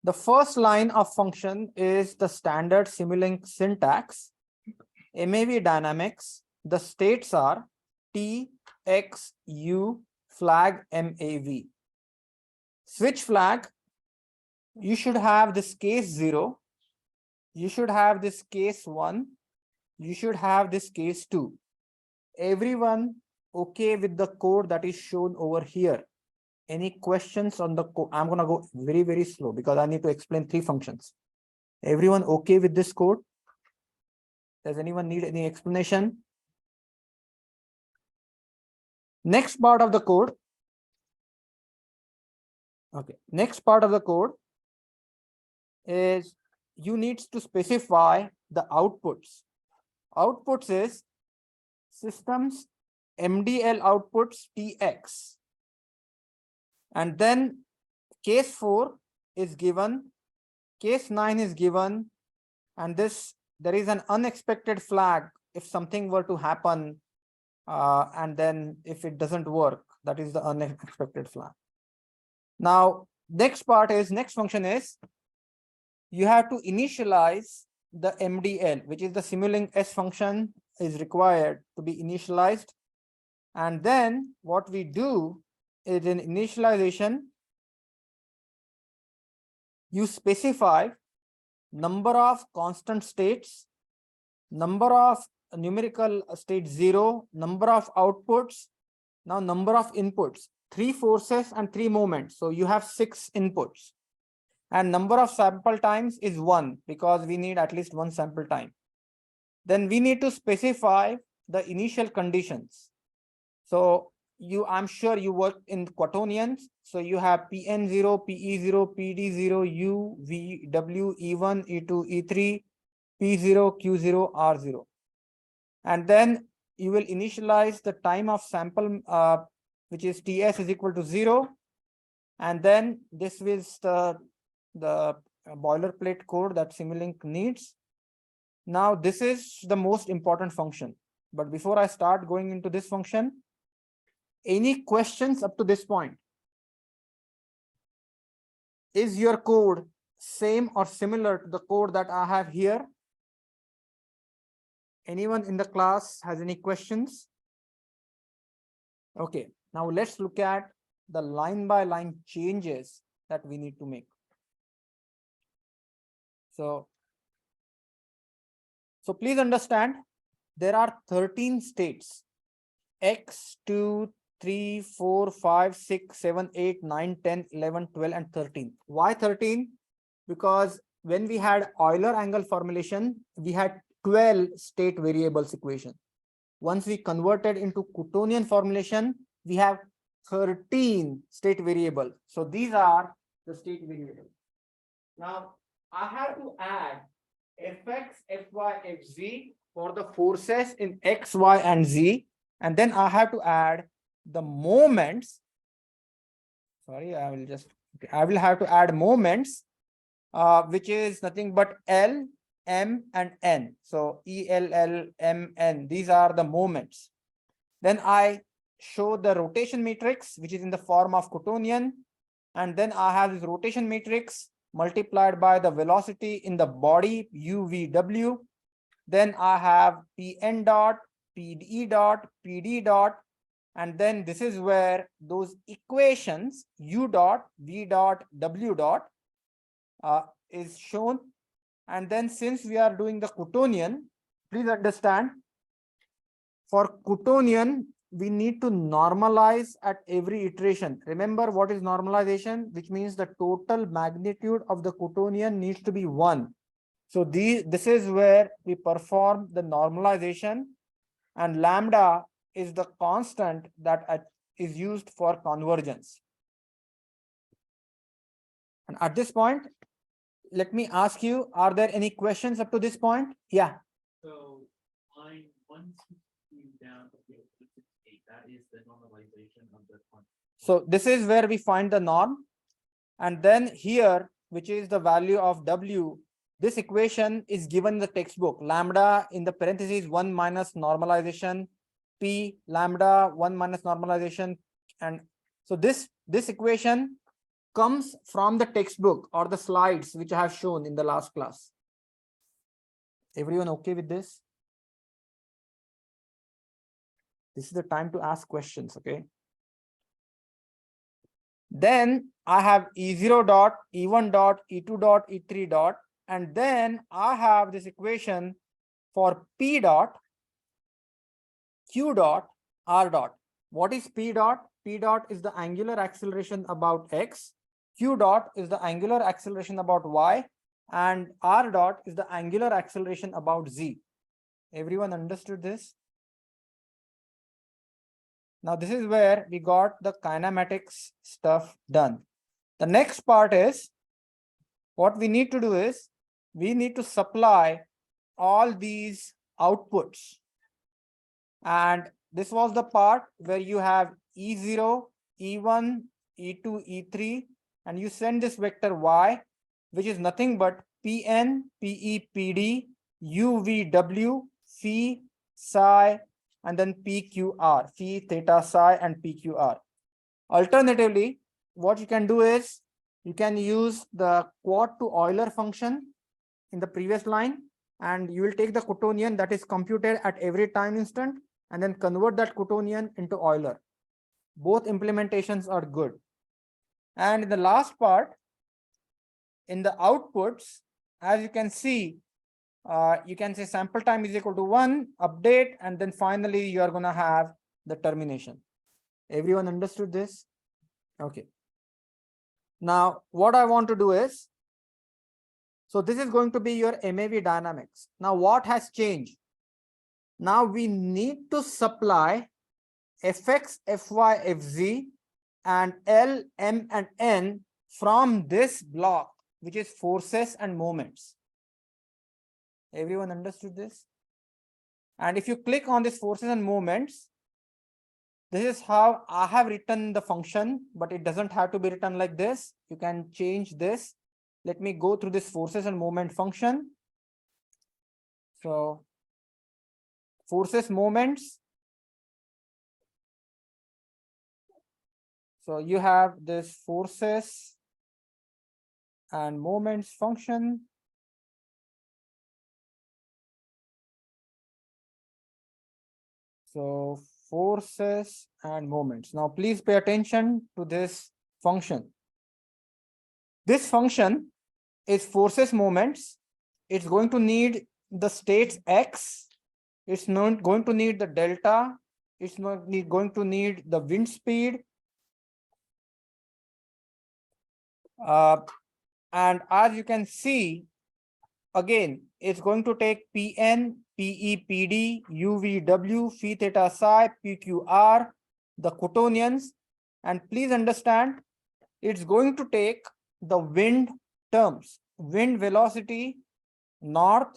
The first line of function is the standard Simulink syntax. MAV dynamics, the states are T, X, U, flag, MAV. Switch flag, you should have this case 0. You should have this case 1. You should have this case 2. Everyone okay with the code that is shown over here? Any questions on the code? I'm going to go very, very slow because I need to explain 3 functions. Everyone okay with this code? Does anyone need any explanation? Next part of the code. Okay. Next part of the code is you need to specify the outputs. Outputs is systems MDL outputs TX. And then case 4 is given, case 9 is given, and this there is an unexpected flag if something were to happen, and then if it doesn't work, that is the unexpected flag. Now, next function is you have to initialize the MDL, which is the Simulink S function is required to be initialized. And then what we do is in initialization, you specify number of constant states, number of numerical state 0, number of outputs, now number of inputs, 3 forces and 3 moments. So you have 6 inputs. And number of sample times is 1 because we need at least 1 sample time. Then we need to specify the initial conditions. So I'm sure you work in quaternions. So you have Pn0, Pe0, Pd0, U, V, W, E1, E2, E3, P0, Q0, R0. And then you will initialize the time of sample, which is TS is equal to 0. And then this is the boilerplate code that Simulink needs. Now, this is the most important function. But before I start going into this function, any questions up to this point? Is your code same or similar to the code that I have here? Anyone in the class has any questions? Okay, now let's look at the line by line changes that we need to make. So please understand, there are 13 states, X, 2, 3, 4, 5, 6, 7, 8, 9, 10, 11, 12, and 13. Why 13? Because when we had Euler angle formulation, we had 12 state variables equation. Once we converted into Coutonian formulation, we have 13 state variables. So these are the state variables. Now, I have to add fx, fy, fz for the forces in x, y, and z. And then I have to add the moments. Sorry, I will have to add moments, which is nothing but L, M, and N. So E, L, L, M, N. These are the moments. Then I show the rotation matrix, which is in the form of Coutonian. And then I have this rotation matrix multiplied by the velocity in the body, UVW. Then I have Pn dot, Pd dot, Pd dot. And then this is where those equations, U dot, V dot, W dot is shown. And then since we are doing the Coutonian, please understand, for Coutonian, we need to normalize at every iteration. Remember what is normalization, which means the total magnitude of the Coutonian needs to be 1. So this is where we perform the normalization, and lambda is the constant that is used for convergence. And at this point, let me ask you, are there any questions up to this point? Yeah. So line 162 down to 168, that is the normalization of the quantity. So this is where we find the norm. And then here, which is the value of W, this equation is given in the textbook. Lambda in the parentheses 1 minus normalization, P lambda 1 minus normalization. And so this equation comes from the textbook or the slides which I have shown in the last class. Everyone okay with this? This is the time to ask questions, okay? Then I have E0 dot, E1 dot, E2 dot, E3 dot, and then I have this equation for P dot, Q dot, R dot. What is P dot? P dot is the angular acceleration about X, Q dot is the angular acceleration about Y, and R dot is the angular acceleration about Z. Everyone understood this? Now this is where we got the kinematics stuff done. The next part is, what we need to do is, we need to supply all these outputs. And this was the part where you have E0, E1, E2, E3, and you send this vector Y, which is nothing but Pn, Pe, Pd, UVW, phi, psi, and then PQR, phi, theta, psi, and PQR. Alternatively, what you can do is, you can use the quad to Euler function in the previous line, and you will take the Coutonian that is computed at every time instant, and then convert that Coutonian into Euler. Both implementations are good. And in the last part, in the outputs, as you can see, you can say sample time is equal to 1, update, and then finally you are going to have the termination. Everyone understood this? Okay. Now, what I want to do is, so this is going to be your MAV dynamics. Now, what has changed? Now we need to supply Fx, Fy, Fz, and L, M, and N from this block, which is forces and moments. Everyone understood this? And if you click on these forces and moments, this is how I have written the function, but it doesn't have to be written like this. You can change this. Let me go through this forces and moment function. So forces moments. So you have this forces and moments function. So forces and moments. Now please pay attention to this function. This function is forces moments. It's going to need the states X. It's not going to need the delta. It's not going to need the wind speed. And as you can see, again, it's going to take Pn, Pe, Pd, UV, W, phi theta psi, PQR, the quaternions. And please understand, it's going to take the wind terms, wind velocity north,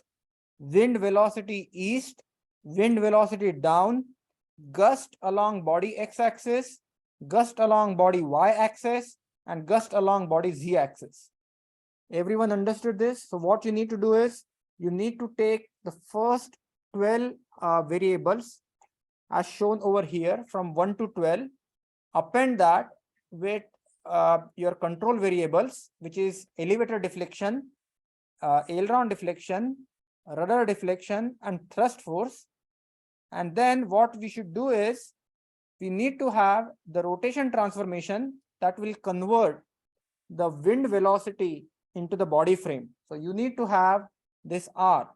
wind velocity east, wind velocity down, gust along body x-axis, gust along body y-axis, and gust along body z-axis. Everyone understood this? So what you need to do is, you need to take the first 12 variables as shown over here from 1 to 12, append that with your control variables, which is elevator deflection, aileron deflection, rudder deflection, and thrust force. And then what we should do is, we need to have the rotation transformation that will convert the wind velocity into the body frame. So you need to have this R.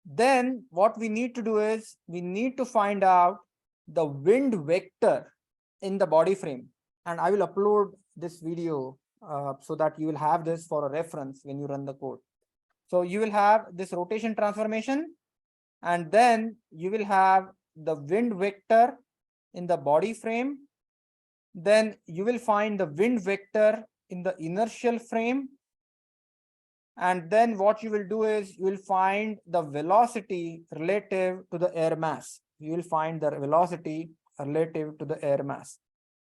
Then what we need to do is, we need to find out the wind vector in the body frame. And I will upload this video so that you will have this for a reference when you run the code. So you will have this rotation transformation, and then you will have the wind vector in the body frame. Then you will find the wind vector in the inertial frame. And then what you will do is, you will find the velocity relative to the air mass. You will find the velocity relative to the air mass.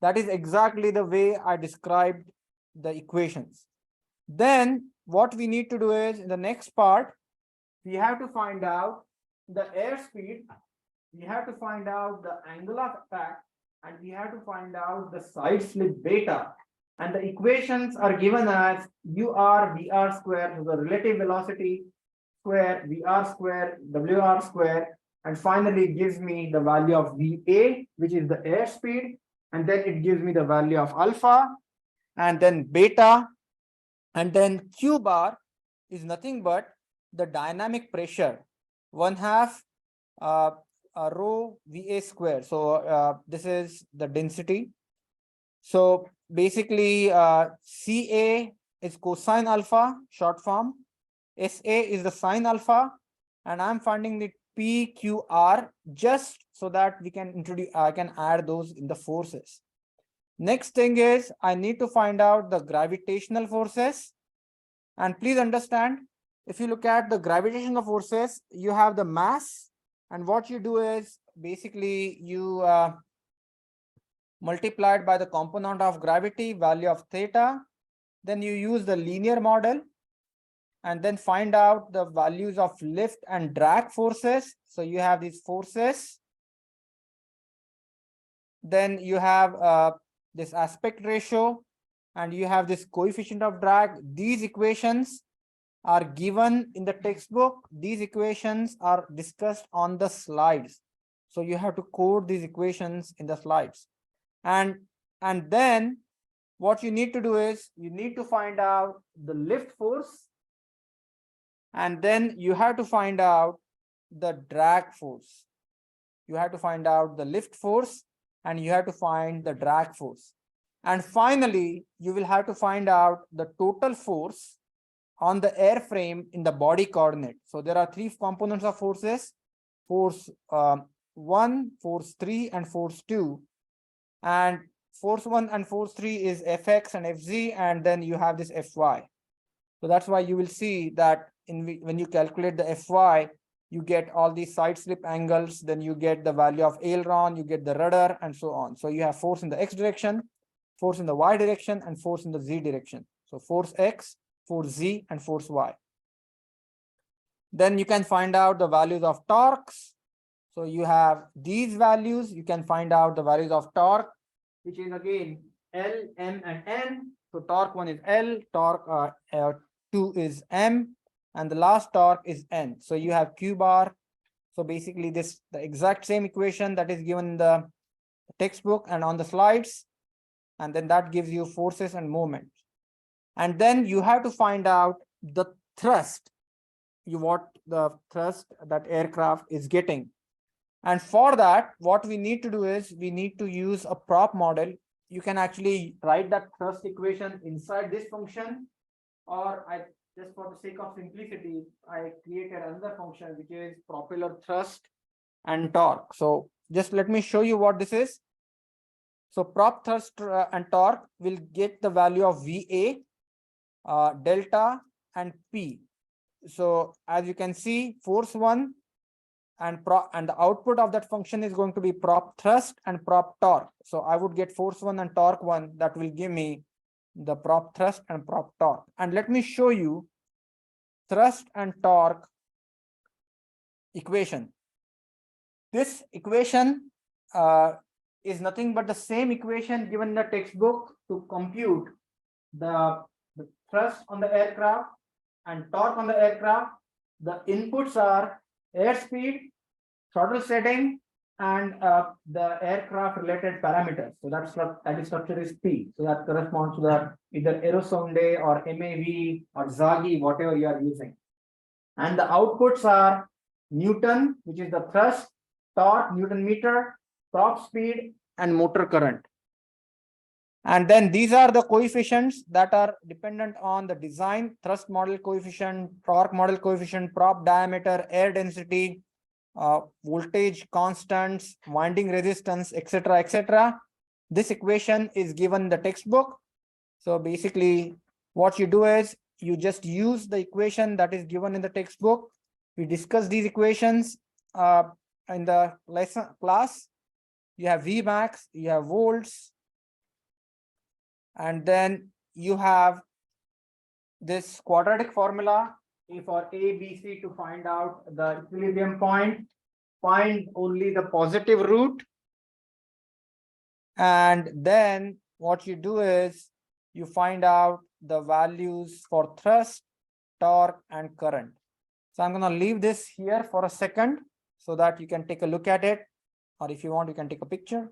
That is exactly the way I described the equations. Then what we need to do is, in the next part, we have to find out the airspeed, we have to find out the angle of attack, and we have to find out the side slip beta. And the equations are given as UR VR square, so the relative velocity square, VR square, WR square, and finally it gives me the value of VA, which is the airspeed, and then it gives me the value of alpha, and then beta, and then Q bar is nothing but the dynamic pressure, 1/2 rho VA square. So this is the density. So basically, CA is cosine alpha, short form. SA is the sine alpha, and I'm finding the PQR just so that we can introduce, I can add those in the forces. Next thing is, I need to find out the gravitational forces. And please understand, if you look at the gravitational forces, you have the mass, and what you do is, basically you multiply it by the component of gravity, value of theta. Then you use the linear model, and then find out the values of lift and drag forces. So you have these forces. Then you have this aspect ratio, and you have this coefficient of drag. These equations are given in the textbook. These equations are discussed on the slides. So you have to code these equations in the slides. And then what you need to do is, you need to find out the lift force, and then you have to find out the drag force. You have to find out the lift force, and you have to find the drag force. And finally, you will have to find out the total force on the airframe in the body coordinate. So there are 3 components of forces: force 1, force 3, and force 2. And force 1 and force 3 is Fx and Fz, and then you have this Fy. So that's why you will see that when you calculate the Fy, you get all these side slip angles, then you get the value of aileron, you get the rudder, and so on. So you have force in the X direction, force in the Y direction, and force in the Z direction. So force X, force Z, and force Y. Then you can find out the values of torques. So you have these values, you can find out the values of torque, which is again L, M, and N. So torque 1 is L, torque 2 is M, and the last torque is N. So you have Q bar. So basically the exact same equation that is given in the textbook and on the slides. And then that gives you forces and moments. And then you have to find out the thrust, what the thrust that aircraft is getting. And for that, what we need to do is we need to use a prop model. You can actually write that thrust equation inside this function, or just for the sake of simplicity, I created another function, which is propeller thrust and torque. So just let me show you what this is. So prop thrust and torque will get the value of VA, delta, and P. So as you can see, force 1 and the output of that function is going to be prop thrust and prop torque. So I would get force 1 and torque 1, that will give me the prop thrust and prop torque. And let me show you thrust and torque equation. This equation is nothing but the same equation given in the textbook to compute the thrust on the aircraft and torque on the aircraft. The inputs are airspeed, throttle setting, and the aircraft related parameters. So that structure is P. So that corresponds to the either Aerosonde or MAV or Zagi, whatever you are using. And the outputs are Newton, which is the thrust, torque, Newton meter, prop speed, and motor current. And then these are the coefficients that are dependent on the design: thrust model coefficient, torque model coefficient, prop diameter, air density, voltage constants, winding resistance, etc., etc. This equation is given in the textbook. So basically what you do is you just use the equation that is given in the textbook. We discuss these equations in the lesson class. You have Vmax, you have volts, and then you have this quadratic formula for A, B, C to find out the equilibrium point. Find only the positive root. And then what you do is you find out the values for thrust, torque, and current. So I'm going to leave this here for a second so that you can take a look at it. Or if you want, you can take a picture.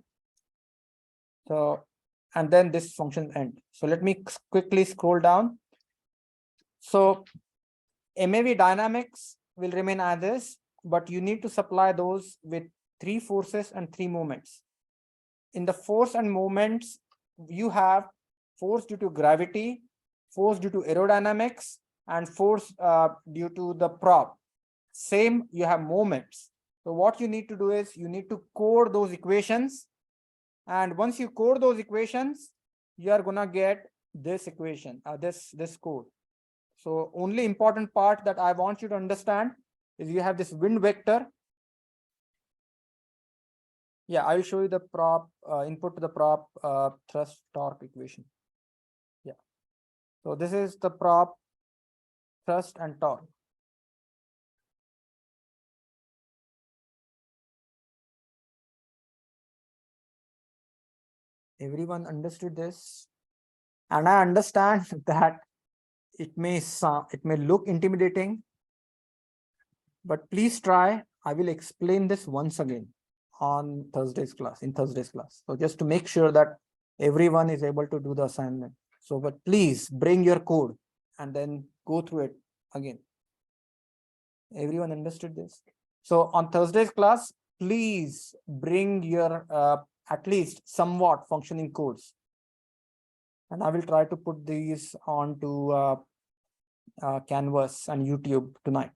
So, and then this function end. So let me quickly scroll down. So MAV dynamics will remain as is, but you need to supply those with 3 forces and 3 moments. In the force and moments, you have force due to gravity, force due to aerodynamics, and force due to the prop. Same, you have moments. So what you need to do is you need to code those equations. And once you code those equations, you are gonna get this equation, this code. So only important part that I want you to understand is you have this wind vector. Yeah, I will show you the prop input to the prop thrust torque equation. Yeah. So this is the prop thrust and torque. Everyone understood this? And I understand that it may look intimidating, but please try. I will explain this once again on Thursday's class, in Thursday's class. So just to make sure that everyone is able to do the assignment. So, but please bring your code and then go through it again. Everyone understood this? So on Thursday's class, please bring your at least somewhat functioning codes. And I will try to put these onto Canvas and YouTube tonight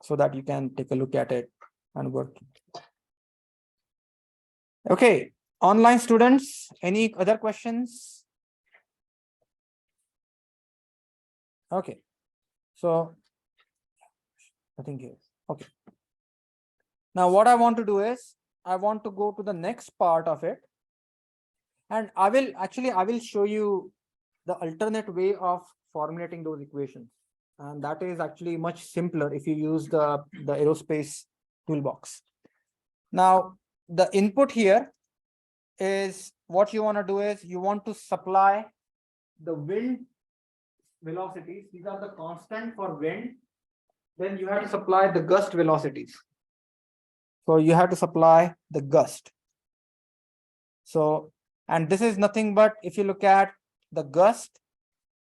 so that you can take a look at it and work. Okay, online students, any other questions? Okay, so I think yes. Okay. Now, what I want to do is, I want to go to the next part of it. And I will show you the alternate way of formulating those equations. And that is actually much simpler if you use the aerospace toolbox. Now, the input here is what you want to do is you want to supply the wind velocities. These are the constant for wind. Then you have to supply the gust velocities. So you have to supply the gust. So, and this is nothing but if you look at the gust,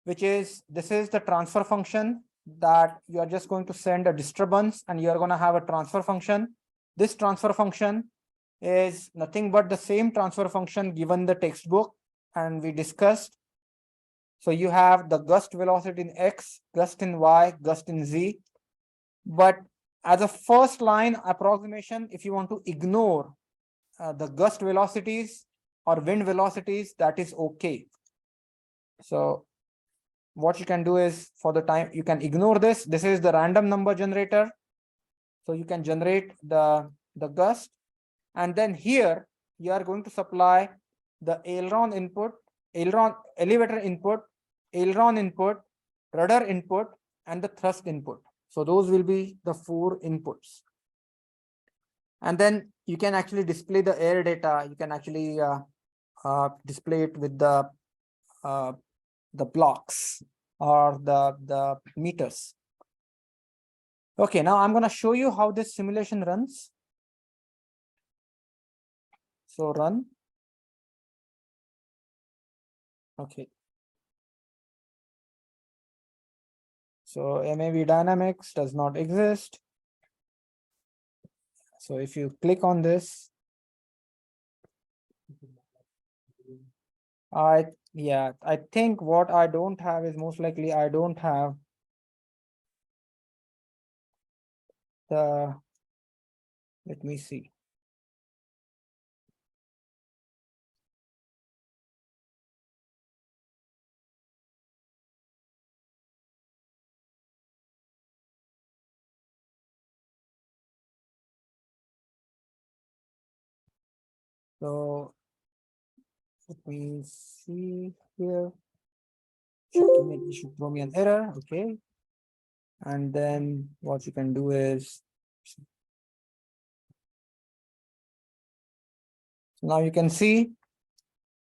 which is, this is the transfer function that you are just going to send a disturbance and you are going to have a transfer function. This transfer function is nothing but the same transfer function given the textbook and we discussed. So you have the gust velocity in X, gust in Y, gust in Z. But as a first line approximation, if you want to ignore the gust velocities or wind velocities, that is okay. So what you can do is, for the time, you can ignore this. This is the random number generator. So you can generate the gust. And then here you are going to supply the aileron input, elevator input, aileron input, rudder input, and the thrust input. So those will be the 4 inputs. And then you can actually display the air data. You can actually display it with the blocks or the meters. Okay, now I'm going to show you how this simulation runs. So run. Okay. So MAV dynamics does not exist. So if you click on this, I think what I don't have is most likely I don't have the, let me see. So let me see here. It should throw me an error. Okay. And then what you can do is, so now you can see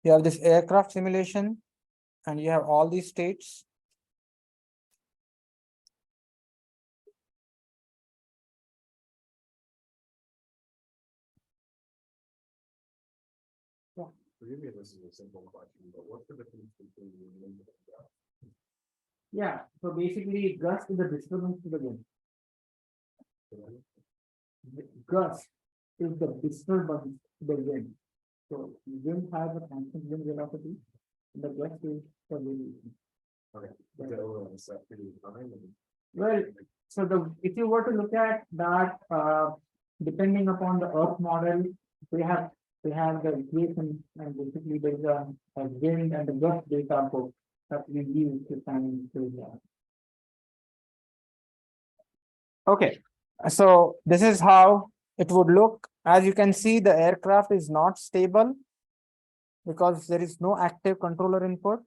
you have this aircraft simulation and you have all these states. Maybe this is a simple question, but what's the difference between the wind and the gust? Yeah, so basically gust is the disturbance to the wind. The gust is the disturbance to the wind. So wind has a constant wind velocity, the gust is the wind. Okay. Is it over a set period of time? Well, so if you were to look at that, depending upon the Earth model, we have the equation and basically there's a wind and the gust data book that we use to find that. Okay, so this is how it would look. As you can see, the aircraft is not stable because there is no active controller input.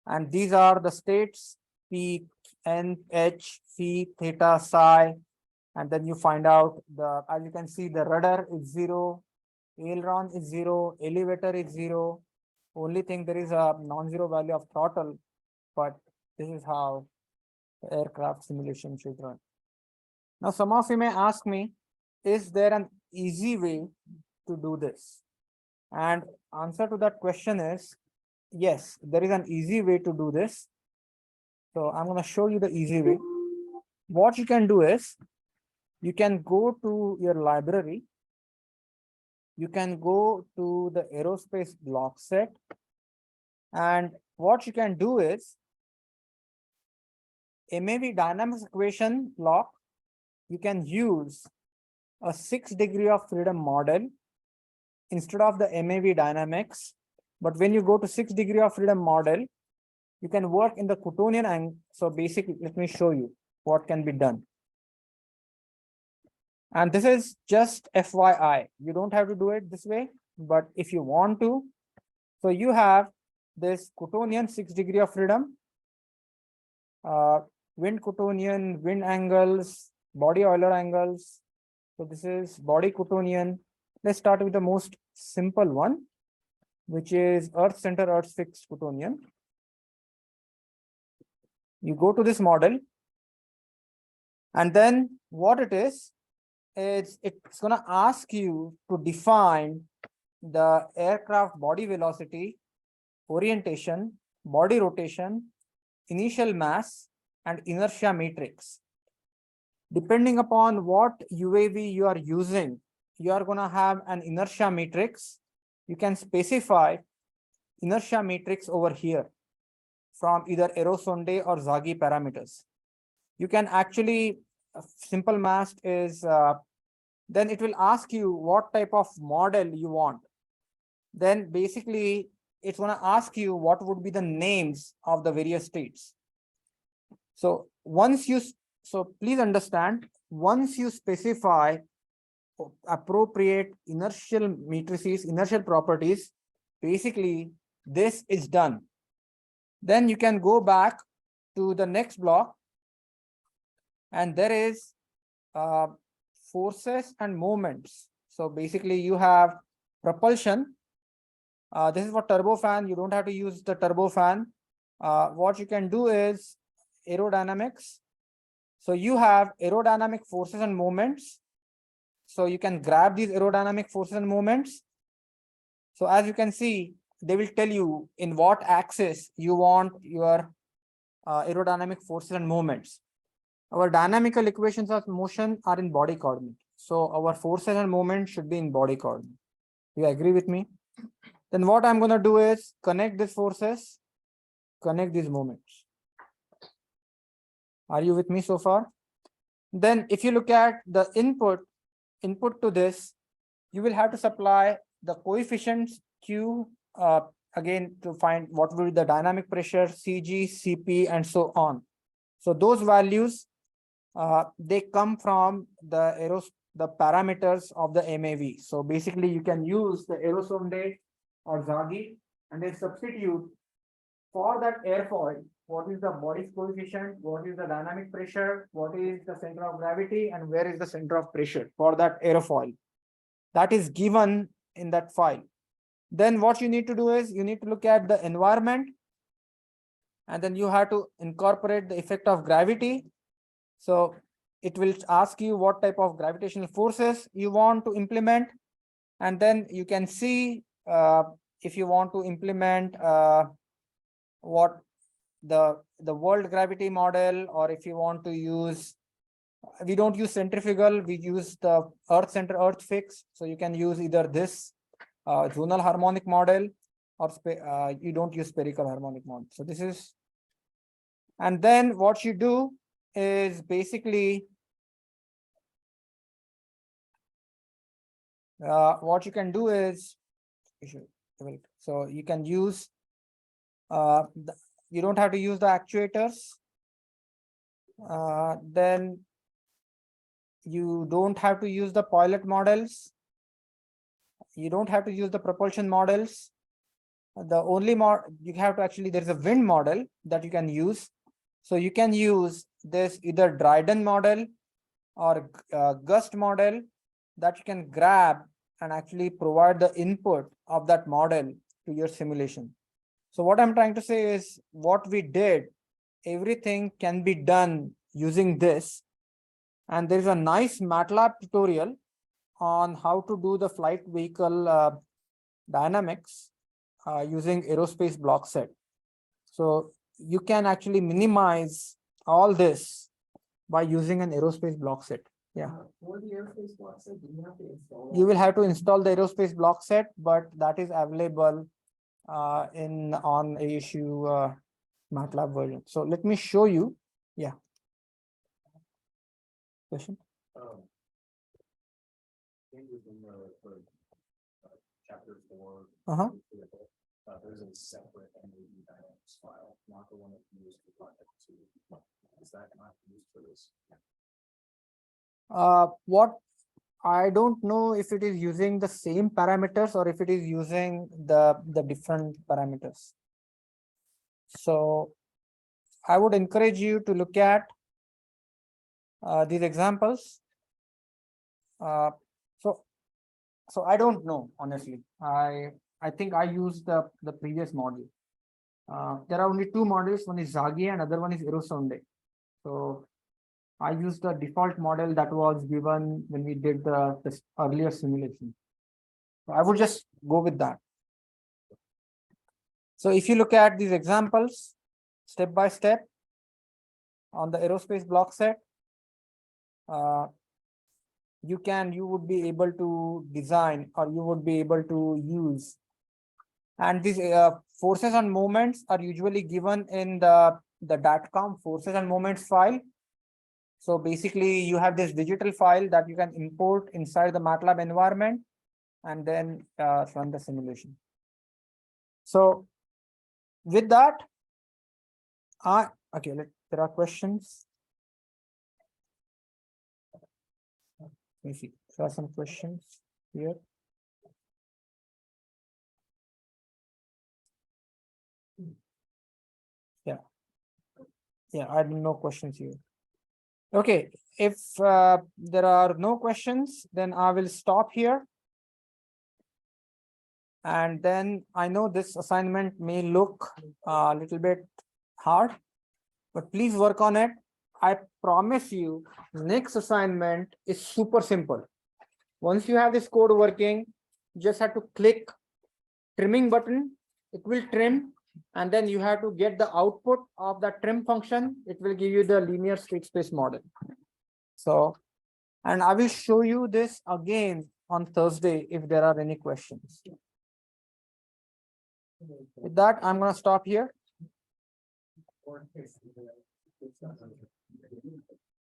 And these are the states, P, N, H, phi, theta, psi. And then you find out as you can see, the rudder is 0, aileron is 0, elevator is 0. Only thing, there is a non-zero value of throttle, but this is how the aircraft simulation should run. Now, some of you may ask me, is there an easy way to do this? And answer to that question is, yes, there is an easy way to do this. So I'm going to show you the easy way. What you can do is, you can go to your library. You can go to the aerospace block set. And what you can do is, MAV dynamics equation block, you can use a 6 degree of freedom model instead of the MAV dynamics. But when you go to 6 degree of freedom model, you can work in the Cottonian angle. So basically, let me show you what can be done. And this is just FYI. You don't have to do it this way, but if you want to, so you have this Cottonian 6 degree of freedom, wind Cottonian, wind angles, body Euler angles. So this is body Cottonian. Let's start with the most simple one, which is Earth center, Earth fixed Cottonian. You go to this model, and then what it is it's going to ask you to define the aircraft body velocity, orientation, body rotation, initial mass, and inertia matrix. Depending upon what UAV you are using, you are going to have an inertia matrix. You can specify inertia matrix over here from either Aerosonde or Zaghi parameters. You can actually, simple math is, then it will ask you what type of model you want. Then basically it's going to ask you what would be the names of the various states. So so please understand, once you specify appropriate inertial matrices, inertial properties, basically this is done. Then you can go back to the next block, and there is forces and moments. So basically you have propulsion. This is for turbofan. You don't have to use the turbofan. What you can do is aerodynamics. So you have aerodynamic forces and moments. So you can grab these aerodynamic forces and moments. So as you can see, they will tell you in what axis you want your aerodynamic forces and moments. Our dynamical equations of motion are in body coordinate. So our forces and moments should be in body coordinate. You agree with me? Then what I'm going to do is connect these forces, connect these moments. Are you with me so far? Then if you look at the input to this, you will have to supply the coefficients Q again to find what will be the dynamic pressure, CG, CP, and so on. So those values, they come from the parameters of the MAV. So basically you can use the Aerosonde or Zaghi and then substitute for that airfoil, what is the body coefficient, what is the dynamic pressure, what is the center of gravity, and where is the center of pressure for that aerofoil. That is given in that file. Then what you need to do is you need to look at the environment, and then you have to incorporate the effect of gravity. So it will ask you what type of gravitational forces you want to implement. And then you can see if you want to implement what the world gravity model, or if you want to use, we don't use centrifugal, we use the Earth center, Earth fix. So you can use either this zonal harmonic model, or you don't use spherical harmonic model. So this is, and then what you do is basically what you can do is, so you can use, you don't have to use the actuators. Then you don't have to use the pilot models. You don't have to use the propulsion models. The only you have to actually, there's a wind model that you can use. So you can use this either Dryden model or Gust model that you can grab and actually provide the input of that model to your simulation. So what I'm trying to say is, what we did, everything can be done using this. And there is a nice MATLAB tutorial on how to do the flight vehicle dynamics using aerospace block set. So you can actually minimize all this by using an aerospace block set. Yeah. For the aerospace block set, do you have to install? You will have to install the aerospace block set, but that is available on ASU MATLAB version. So let me show you. Yeah. Question? Chapter 4. There's a separate MAV dynamics file, not the one that you used for project 2. Is that not used for this? What I don't know if it is using the same parameters or if it is using the different parameters. So I would encourage you to look at these examples. So I don't know, honestly. I think I used the previous model. There are only two models. One is Zagi and other one is Erosonde. So I used the default model that was given when we did this earlier simulation. So I would just go with that. So if you look at these examples, step by step, on the aerospace block set, you would be able to design, or you would be able to use. And these forces and moments are usually given in the DATCOM forces and moments file. So basically you have this digital file that you can import inside the MATLAB environment and then run the simulation. So with that, okay, there are questions. Let me see, there are some questions here. Yeah, I have no questions here. Okay, if there are no questions, then I will stop here. And then I know this assignment may look a little bit hard, but please work on it. I promise you, next assignment is super simple. Once you have this code working, you just have to click trimming button, it will trim, and then you have to get the output of that trim function. It will give you the linear state space model. So, and I will show you this again on Thursday if there are any questions. With that, I'm going to stop here.